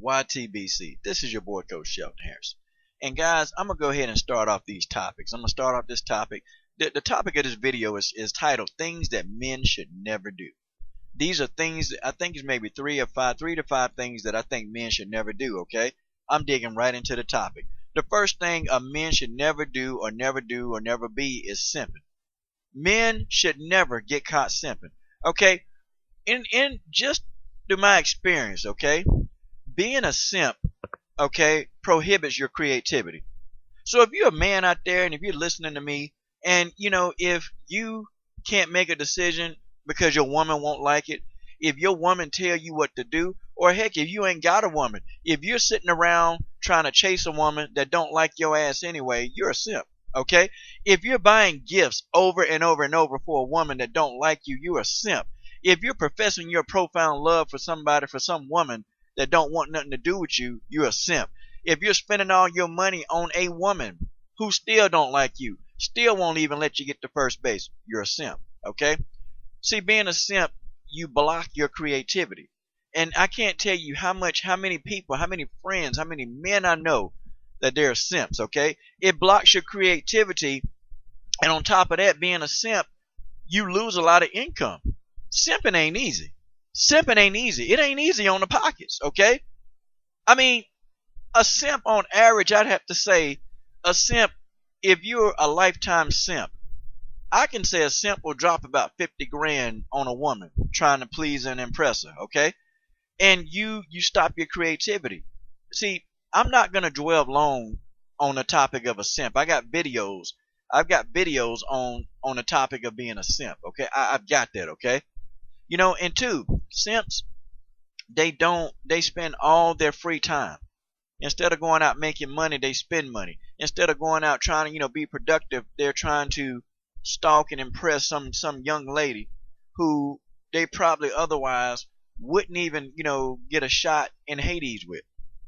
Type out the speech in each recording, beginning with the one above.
YTBC. This is your boy Coach Shelton Harris. And guys, I'm going to go ahead and start off these topics. I'm going to start off this topic. The topic of this video is titled Things That Men Should Never Do. These are things that I think is maybe three to five things that I think men should never do, okay? I'm digging right into the topic. The first thing a man should never do or never be is simping. Men should never get caught simping. Okay? In just through my experience, okay? Being a simp, okay, prohibits your creativity. So if you're a man out there and if you're listening to me and if you can't make a decision because your woman won't like it, if your woman tell you what to do, or heck, if you ain't got a woman, if you're sitting around trying to chase a woman that don't like your ass anyway, you're a simp, okay? If you're buying gifts over and over and over for a woman that don't like you, you're a simp. If you're professing your profound love for somebody, for some woman that don't want nothing to do with you, you're a simp. If you're spending all your money on a woman who still don't like you, still won't even let you get to first base, you're a simp, okay? See, being a simp, you block your creativity. And I can't tell you how many people, how many friends, how many men I know that they're simps, okay? It blocks your creativity. And on top of that, being a simp, you lose a lot of income. Simping ain't easy. Simping ain't easy. It ain't easy on the pockets, okay? I mean, a simp on average, I'd have to say, a simp, if you're a lifetime simp, I can say a simp will drop about 50 grand on a woman trying to please and impress her, okay? And you stop your creativity. See, I'm not going to dwell long on the topic of a simp. I've got videos on the topic of being a simp, okay? I've got that, okay? And two, simps, they spend all their free time. Instead of going out making money, they spend money. Instead of going out trying to, be productive, they're trying to stalk and impress some young lady who they probably otherwise wouldn't even, get a shot in Hades with.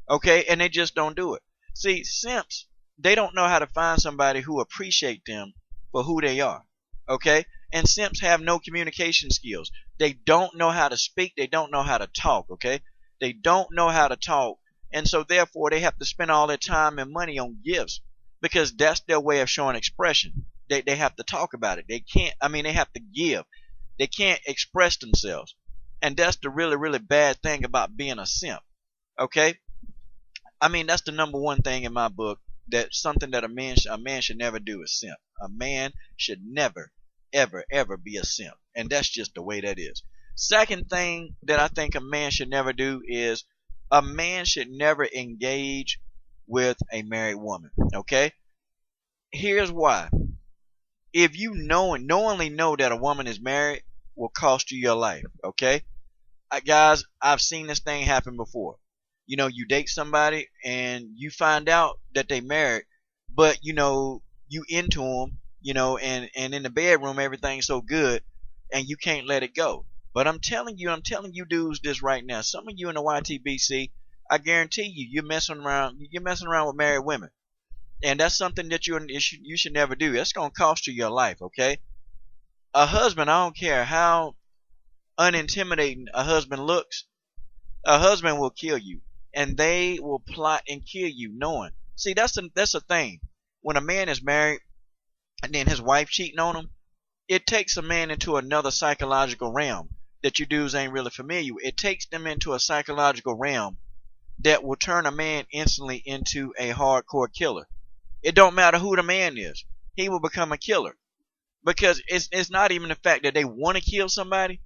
Okay? And they just don't do it. See, simps, they don't know how to find somebody who appreciate them for who they are. Okay? And simps have no communication skills. They don't know how to speak. They don't know how to talk. Okay? They don't know how to talk. And so therefore they have to spend all their time and money on gifts because that's their way of showing expression. They have to talk about it. They have to give. They can't express themselves. And that's the really, really bad thing about being a simp. Okay? That's the number one thing in my book. That's something that a man should never do is simp. A man should never, ever be a simp. And that's just the way that is. Second thing that I think a man should never do is a man should never engage with a married woman. Okay? Here's why. If you knowingly know that a woman is married, will cost you your life. Okay? Guys, I've seen this thing happen before. You date somebody and you find out that they married, but you into them, and in the bedroom everything's so good and you can't let it go. But I'm telling you dudes this right now. Some of you in the YTBC, I guarantee you're messing around with married women. And that's something that you should never do. That's going to cost you your life, okay? A husband, I don't care how unintimidating a husband looks, a husband will kill you. And they will plot and kill you knowing. See, that's a thing. When a man is married and then his wife cheating on him, it takes a man into another psychological realm that you dudes ain't really familiar with. It takes them into a psychological realm that will turn a man instantly into a hardcore killer. It don't matter who the man is. He will become a killer. Because it's not even the fact that they want to kill somebody.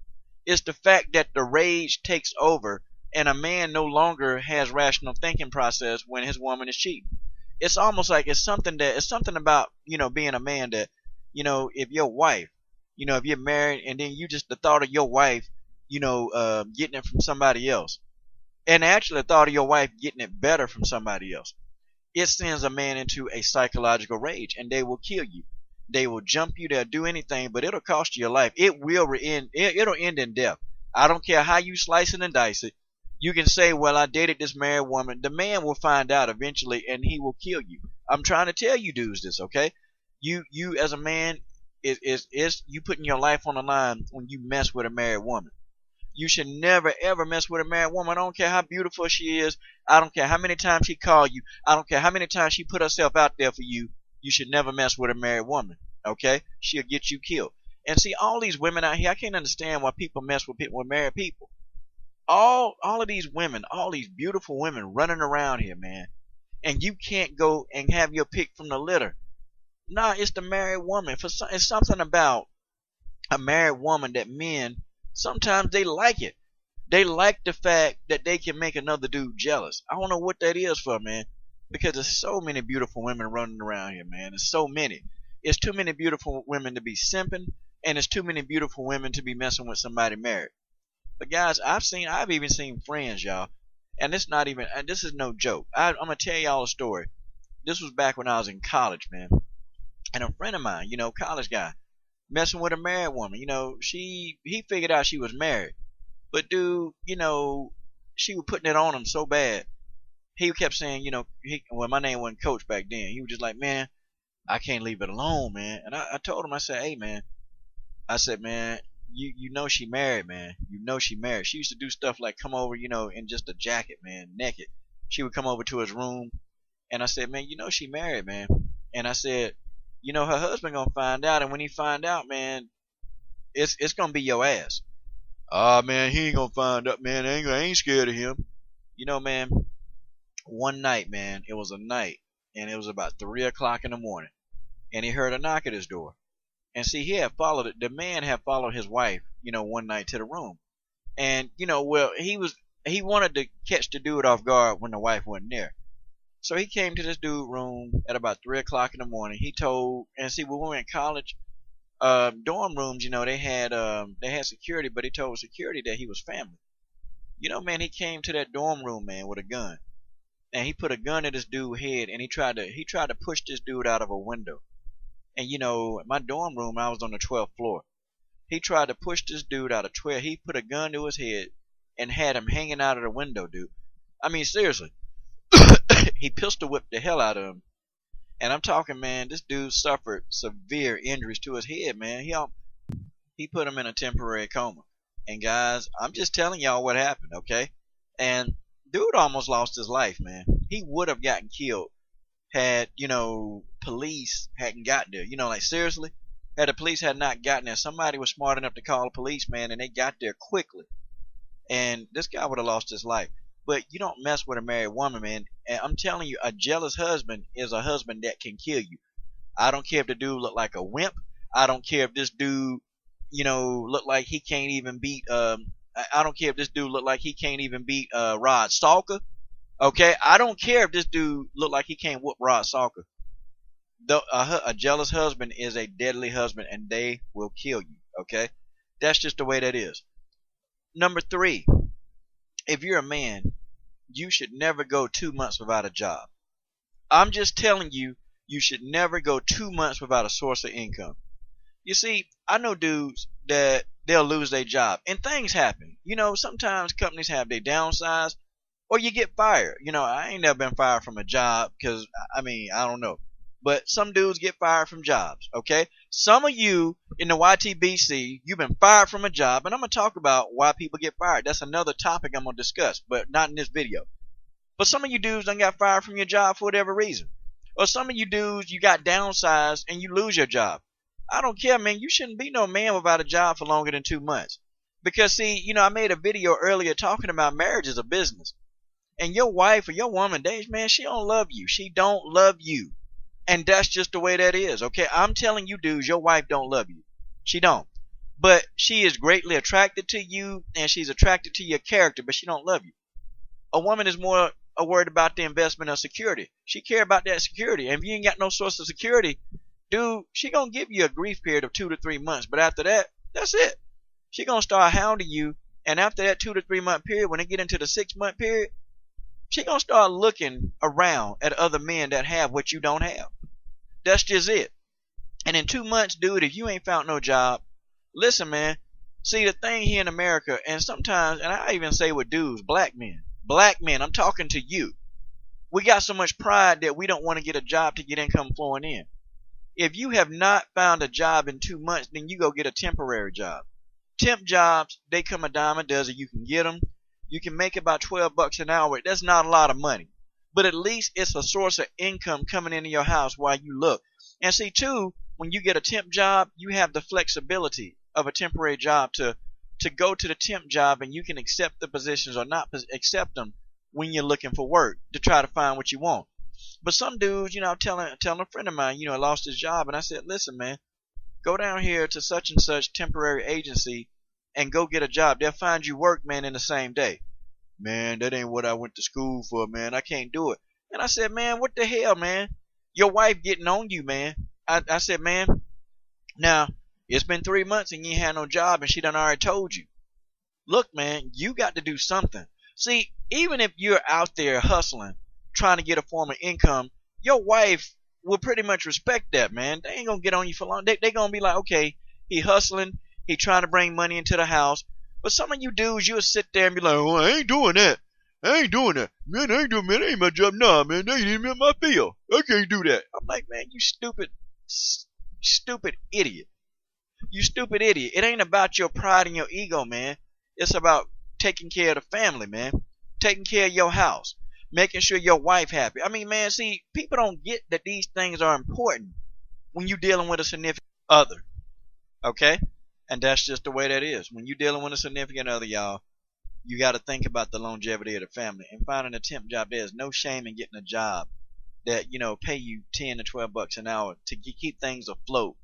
It's the fact that the rage takes over and a man no longer has rational thinking process when his woman is cheating. It's almost like it's something about, being a man that, if your wife, if you're married and then the thought of your wife, getting it from somebody else, and actually the thought of your wife getting it better from somebody else, it sends a man into a psychological rage and they will kill you. They will jump you. They'll do anything, but it'll cost you your life. It'll end in death. I don't care how you slice it and dice it. You can say, well, I dated this married woman. The man will find out eventually and he will kill you. I'm trying to tell you dudes this, okay? You as a man, is you putting your life on the line when you mess with a married woman. You should never ever mess with a married woman. I don't care how beautiful she is. I don't care how many times she called you. I don't care how many times she put herself out there for you. You should never mess with a married woman. Okay? She'll get you killed. And see, all these women out here, I can't understand why people mess with people, with married people. All of these women, all these beautiful women running around here, man. And you can't go and have your pick from the litter. Nah, it's the married woman. It's something about a married woman that men, sometimes they like it. They like the fact that they can make another dude jealous. I don't know what that is for, man. Because there's so many beautiful women running around here, man. There's so many. It's too many beautiful women to be simping, and it's too many beautiful women to be messing with somebody married. But guys, I've even seen friends, y'all, and this is no joke. I'm gonna tell y'all a story. This was back when I was in college, man. And a friend of mine, college guy, messing with a married woman. He figured out she was married. But dude, she was putting it on him so bad. He kept saying, my name wasn't Coach back then. He was just like, man, I can't leave it alone, man. And I told him, I said, hey, man. I said, man, you know she married, man. You know she married. She used to do stuff like come over, in just a jacket, man, naked. She would come over to his room. And I said, man, she married, man. And I said, her husband gonna find out. And when he find out, man, it's gonna be your ass. Ah, man, he ain't gonna find out, man. I ain't scared of him. Man, one night, man, it was a night, and it was about 3 o'clock in the morning, and he heard a knock at his door. And see, the man had followed his wife, one night to the room. And, well, he wanted to catch the dude off guard when the wife wasn't there. So he came to this dude's room at about 3 o'clock in the morning. And see, when we were in college, dorm rooms, they had security, but he told security that he was family. Man, he came to that dorm room, man, with a gun. And he put a gun at this dude's head, and he tried to push this dude out of a window. And my dorm room, I was on the 12th floor. He tried to push this dude out of 12. He put a gun to his head and had him hanging out of the window, dude. I mean, seriously. He pistol whipped the hell out of him. And I'm talking, man, this dude suffered severe injuries to his head, man. He put him in a temporary coma. And guys, I'm just telling y'all what happened, okay? And dude almost lost his life, man. He would have gotten killed had, police hadn't gotten there. Like seriously, had the police had not gotten there, somebody was smart enough to call the police, man, and they got there quickly. And this guy would have lost his life. But you don't mess with a married woman, man. And I'm telling you, a jealous husband is a husband that can kill you. I don't care if the dude look like a wimp. I don't care if this dude, look like he can't even beat I don't care if this dude look like he can't even beat Rod Stalker. Okay, I don't care if this dude look like he can't whoop Rod Stalker. A jealous husband is a deadly husband, and they will kill you. Okay, that's just the way that is. Number 3, if you're a man, you should never go 2 months without a job. I'm just telling you, you should never go 2 months without a source of income. You see, I know dudes that they'll lose their job, and things happen. Sometimes companies have their downsize, or you get fired. I ain't never been fired from a job because, I don't know. But some dudes get fired from jobs, okay? Some of you in the YTBC, you've been fired from a job, and I'm going to talk about why people get fired. That's another topic I'm going to discuss, but not in this video. But some of you dudes done got fired from your job for whatever reason. Or some of you dudes, you got downsized and you lose your job. I don't care, man. You shouldn't be no man without a job for longer than 2 months. Because, see, I made a video earlier talking about marriage as a business. And your wife or your woman, man, she don't love you. She don't love you. And that's just the way that is, okay? I'm telling you, dudes, your wife don't love you. She don't. But she is greatly attracted to you, and she's attracted to your character, but she don't love you. A woman is more worried about the investment of security. She care about that security. And if you ain't got no source of security, dude, she gonna give you a grief period of 2 to 3 months. But after that, that's it. She gonna start hounding you. And after that 2 to 3 month period, when they get into the 6 month period, she gonna start looking around at other men that have what you don't have. That's just it. And in 2 months, dude, if you ain't found no job, listen, man. See, the thing here in America, and sometimes, and I even say with dudes, black men, I'm talking to you. We got so much pride that we don't want to get a job to get income flowing in. If you have not found a job in 2 months, then you go get a temporary job. Temp jobs, they come a dime a dozen. You can get them. You can make about $12 an hour. That's not a lot of money, but at least it's a source of income coming into your house while you look. And see, too, when you get a temp job, you have the flexibility of a temporary job to go to the temp job, and you can accept the positions or not accept them when you're looking for work to try to find what you want. But some dudes, you know, telling a friend of mine, you know, lost his job, and I said, listen, man, go down here to such and such temporary agency and go get a job. They'll find you work, man, in the same day. Man, that ain't what I went to school for, man. I can't do it. And I said, man, what the hell, man? Your wife getting on you, man. I said, man, now, it's been 3 months and you ain't had no job, and she done already told you. Look, man, you got to do something. See, even if you're out there hustling, trying to get a form of income, your wife will pretty much respect that, man. They ain't going to get on you for long. They going to be like, okay, he hustling, he trying to bring money into the house. But some of you dudes, you'll sit there and be like, oh, I ain't doing that. I ain't doing that. Man, I ain't doing, man, that ain't my job. Nah, man, that ain't even my field. I can't do that. I'm like, man, you stupid idiot. You stupid idiot. It ain't about your pride and your ego, man. It's about taking care of the family, man. Taking care of your house. Making sure your wife happy. I mean, man, see, people don't get that these things are important when you're dealing with a significant other. Okay? And that's just the way that is. When you're dealing with a significant other, y'all, you got to think about the longevity of the family. And finding a temp job, there's no shame in getting a job that, you know, pay you $10 to $12 an hour to keep things afloat,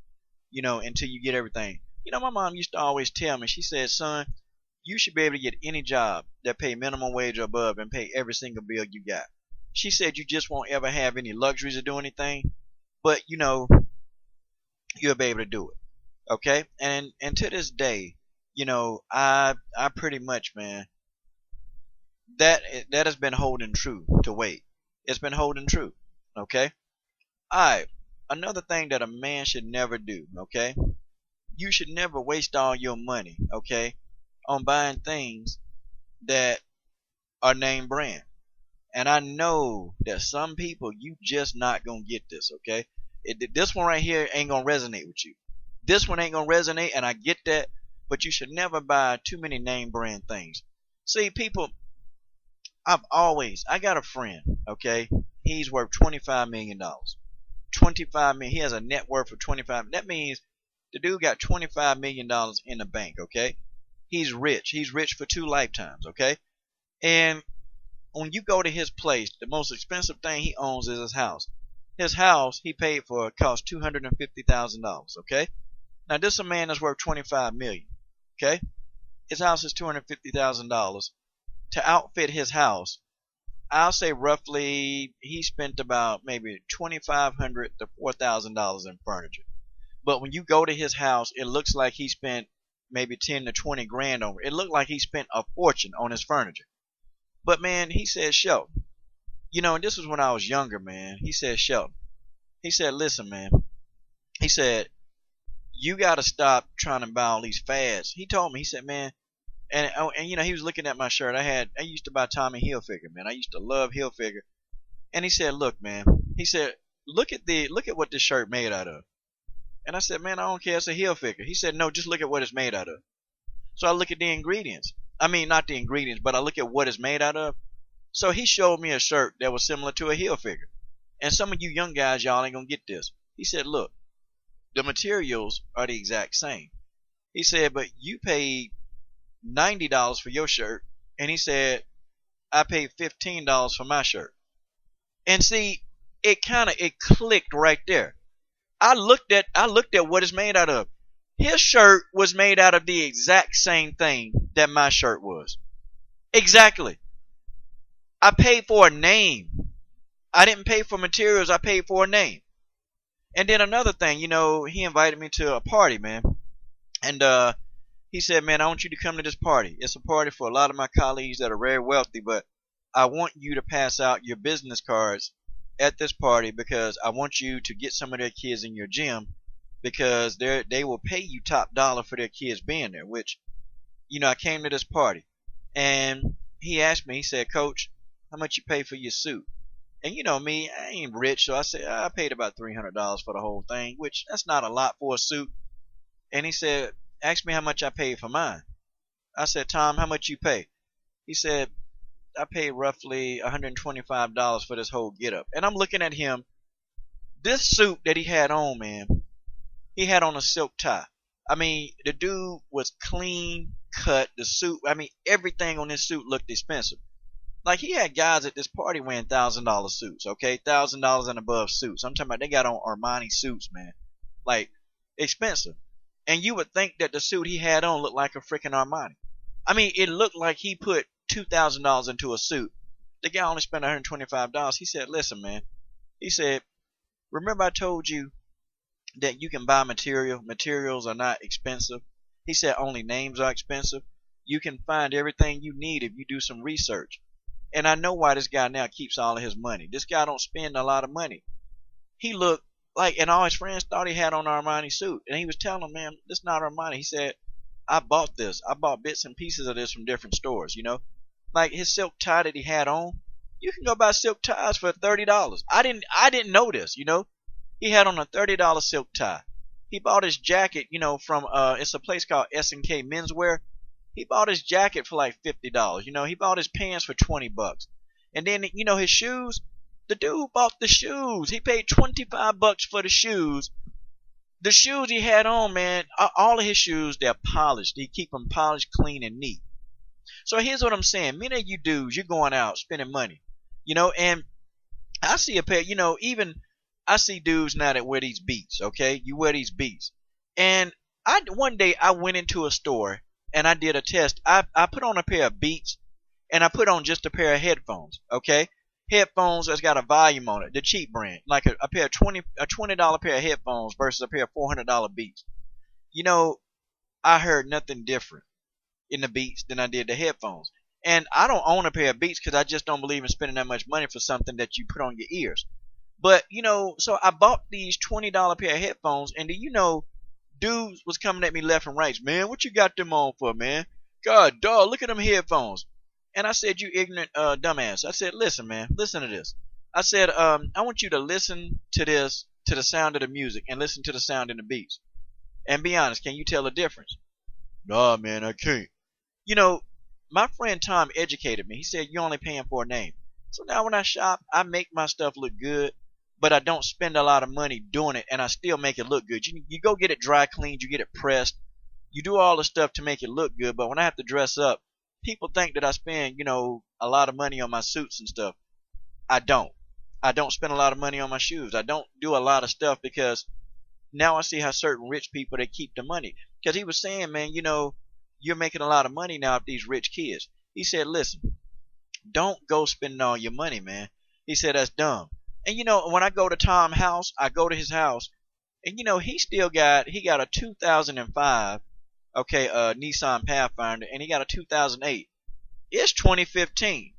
you know, until you get everything. You know, my mom used to always tell me, she said, son, you should be able to get any job that pay minimum wage or above and pay every single bill you got. She said you just won't ever have any luxuries to do anything, but, you know, you'll be able to do it. Okay? And to this day, you know, I pretty much, man, that has been holding true to weight. It's been holding true. Okay? Alright. Another thing that a man should never do, okay? You should never waste all your money, okay, on buying things that are name brand. And I know that some people, you just not gonna get this, okay? This one right here ain't gonna resonate with you. This one ain't gonna resonate, and I get that, but you should never buy too many name brand things. See, people, I got a friend, okay? He's worth $25 million. 25 million. He has a net worth of 25. That means the dude got $25 million in the bank, okay? He's rich. He's rich for 2 lifetimes, okay? And when you go to his place, the most expensive thing he owns is his house. His house, he paid for, cost $250,000, okay? Now, this is a man that's worth $25 million, okay? His house is $250,000. To outfit his house, I'll say roughly he spent about maybe $2,500 to $4,000 in furniture. But when you go to his house, it looks like he spent maybe 10 to 20 grand on it. It looked like he spent a fortune on his furniture. But man, he said, Shelton, you know, and this was when I was younger, man. He said, Shelton, he said, listen, man. He said, you got to stop trying to buy all these fads. He told me, he said, man, and you know, he was looking at my shirt. I used to buy Tommy Hilfiger, man. I used to love Hilfiger. And he said, look, man, he said, look at what this shirt made out of. And I said, man, I don't care. It's a Hilfiger. He said, no, just look at what it's made out of. So I look at the ingredients. I mean, not the ingredients, but I look at what it's made out of. So he showed me a shirt that was similar to a Hilfiger. And some of you young guys, y'all ain't gonna get this. He said, look, the materials are the exact same. He said, but you paid $90 for your shirt. And he said, I paid $15 for my shirt. And see, it clicked right there. I looked at what it's made out of. His shirt was made out of the exact same thing that my shirt was. Exactly. I paid for a name. I didn't pay for materials. I paid for a name. And then another thing, you know, he invited me to a party, man. And he said, man, I want you to come to this party. It's a party for a lot of my colleagues that are very wealthy, but I want you to pass out your business cards at this party because I want you to get some of their kids in your gym because they will pay you top dollar for their kids being there, which, you know, I came to this party. And he asked me, he said, Coach, how much you pay for your suit? And you know me, I ain't rich, so I said, I paid about $300 for the whole thing, which that's not a lot for a suit. And he said, asked me how much I paid for mine. I said, Tom, how much you pay? He said, I paid roughly $125 for this whole getup. And I'm looking at him. This suit that he had on, man, he had on a silk tie. I mean, the dude was clean cut. The suit, I mean, everything on this suit looked expensive. Like, he had guys at this party wearing $1,000 suits, okay? $1,000 and above suits. I'm talking about they got on Armani suits, man. Like, expensive. And you would think that the suit he had on looked like a freaking Armani. I mean, it looked like he put $2,000 into a suit. The guy only spent $125. He said, listen, man. He said, remember I told you that you can buy material. Materials are not expensive. He said only names are expensive. You can find everything you need if you do some research. And I know why this guy now keeps all of his money. This guy don't spend a lot of money. He looked like, and all his friends thought he had on an Armani suit. And he was telling them, man, this is not Armani. He said, I bought this. I bought bits and pieces of this from different stores, you know. Like his silk tie that he had on. You can go buy silk ties for $30. I didn't know this, you know. He had on a $30 silk tie. He bought his jacket, you know, from it's a place called S&K Menswear. He bought his jacket for like $50. You know, he bought his pants for $20. And then, you know, his shoes, the dude bought the shoes. He paid $25 for the shoes. The shoes he had on, man, all of his shoes, they're polished. He keep them polished, clean, and neat. So here's what I'm saying. Many of you dudes, you're going out spending money, you know, and I see a pair, you know, even I see dudes now that wear these Beats, okay? You wear these Beats. And one day I went into a store and I did a test. I put on a pair of Beats and I put on just a pair of headphones, okay? Headphones that's got a volume on it, the cheap brand, like a pair of $20 pair of headphones versus a pair of $400 Beats. You know, I heard nothing different in the Beats than I did the headphones. And I don't own a pair of Beats because I just don't believe in spending that much money for something that you put on your ears. But, you know, so I bought these $20 pair of headphones, and do you know, dudes was coming at me left and right. Man, what you got them on for, man? God, dog, look at them headphones. And I said, you ignorant dumbass. I said, listen, man, listen to this. I said, I want you to listen to this, to the sound of the music, and listen to the sound in the beats. And be honest, can you tell the difference? Nah, man, I can't. You know, my friend Tom educated me. He said, you're only paying for a name. So now when I shop, I make my stuff look good, but I don't spend a lot of money doing it, and I still make it look good. You go get it dry cleaned, you get it pressed, you do all the stuff to make it look good, but when I have to dress up, people think that I spend, you know, a lot of money on my suits and stuff. I don't. I don't spend a lot of money on my shoes. I don't do a lot of stuff because now I see how certain rich people, they keep the money. Because he was saying, man, you know, you're making a lot of money now with these rich kids. He said, listen, don't go spending all your money, man. He said, that's dumb. And, you know, when I go to Tom's house, I go to his house, and, you know, he got a 2005, okay, Nissan Pathfinder, and he got a 2008. It's 2015.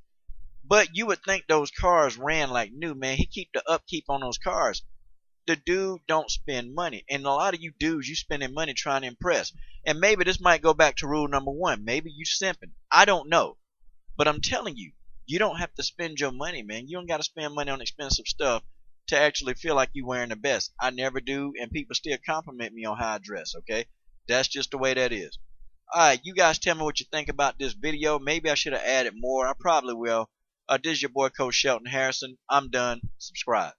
But you would think those cars ran like new, man. He keep the upkeep on those cars. The dude don't spend money. And a lot of you dudes, you spending money trying to impress. And maybe this might go back to rule number one. Maybe you simping. I don't know. But I'm telling you, you don't have to spend your money, man. You don't got to spend money on expensive stuff to actually feel like you wearing the best. I never do, and people still compliment me on how I dress, okay? That's just the way that is. Alright, you guys tell me what you think about this video. Maybe I should have added more. I probably will. This is your boy, Coach Shelton Harrison. I'm done. Subscribe.